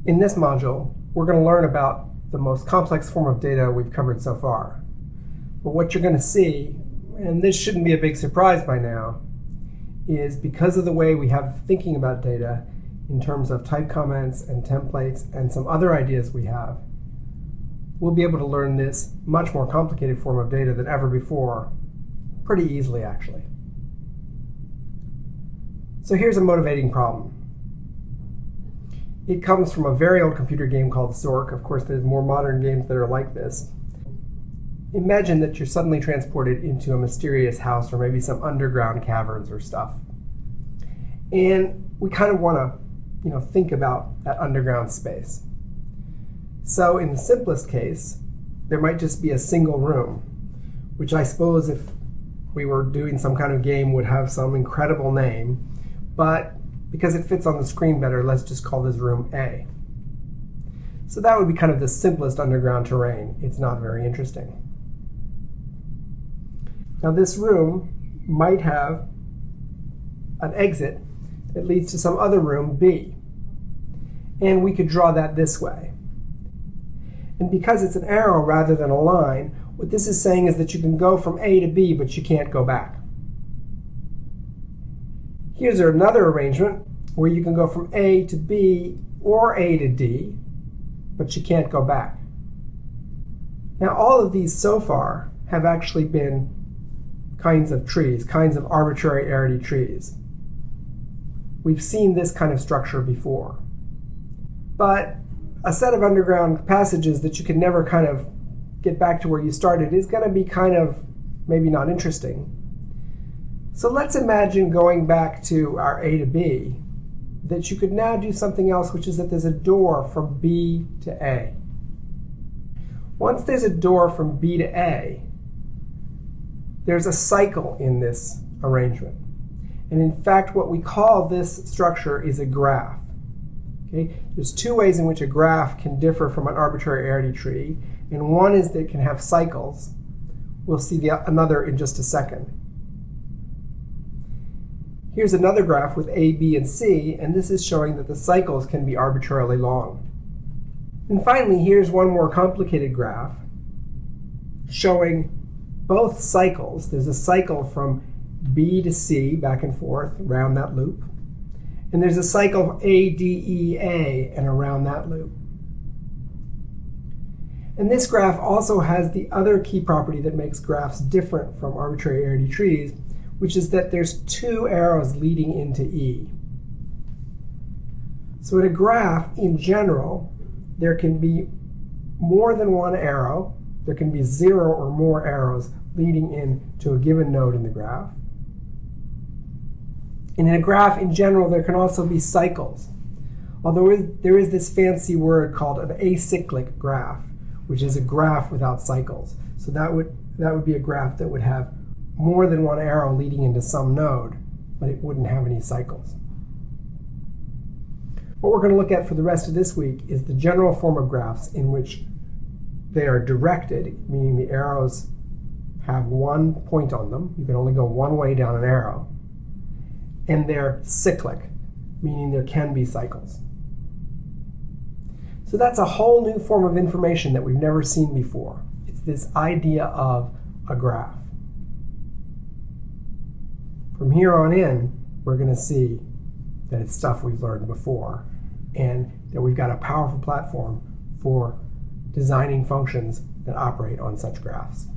In this module, we're going to learn about the most complex form of data we've covered so far. But what you're going to see, and this shouldn't be a big surprise by now, is because of the way we have thinking about data in terms of type comments and templates and some other ideas we have, we'll be able to learn this much more complicated form of data than ever before, pretty easily actually. So here's a motivating problem. It comes from a very old computer game called Zork. Of course, there's more modern games that are like this. Imagine that you're suddenly transported into a mysterious house or maybe some underground caverns or stuff. And we kind of want to, think about that underground space. So in the simplest case, there might just be a single room, which I suppose if we were doing some kind of game would have some incredible name, but because it fits on the screen better, let's just call this room A. So that would be kind of the simplest underground terrain. It's not very interesting. Now this room might have an exit that leads to some other room, B. And we could draw that this way. And because it's an arrow rather than a line, what this is saying is that you can go from A to B, but you can't go back. Here's another arrangement where you can go from A to B or A to D, but you can't go back. Now all of these so far have actually been kinds of trees, kinds of arbitrary arity trees. We've seen this kind of structure before. But a set of underground passages that you can never kind of get back to where you started is going to be kind of maybe not interesting. So let's imagine going back to our A to B, that you could now do something else, which is that there's a door from B to A. Once there's a door from B to A, there's a cycle in this arrangement. And in fact, what we call this structure is a graph. Okay? There's two ways in which a graph can differ from an arbitrary arity tree, and one is that it can have cycles. We'll see another in just a second. Here's another graph with A, B, and C, and this is showing that the cycles can be arbitrarily long. And finally, here's one more complicated graph showing both cycles. There's a cycle from B to C, back and forth, around that loop. And there's a cycle of A, D, E, A, and around that loop. And this graph also has the other key property that makes graphs different from arbitrary arity trees, which is that there's two arrows leading into E. So in a graph, in general, there can be more than one arrow. There can be 0 or more arrows leading into a given node in the graph. And in a graph, in general, there can also be cycles. Although there is this fancy word called an acyclic graph, which is a graph without cycles. So that would be a graph that would have more than one arrow leading into some node, but it wouldn't have any cycles. What we're going to look at for the rest of this week is the general form of graphs in which they are directed, meaning the arrows have one point on them. You can only go one way down an arrow. And they're cyclic, meaning there can be cycles. So that's a whole new form of information that we've never seen before. It's this idea of a graph. From here on in, we're going to see that it's stuff we've learned before and that we've got a powerful platform for designing functions that operate on such graphs.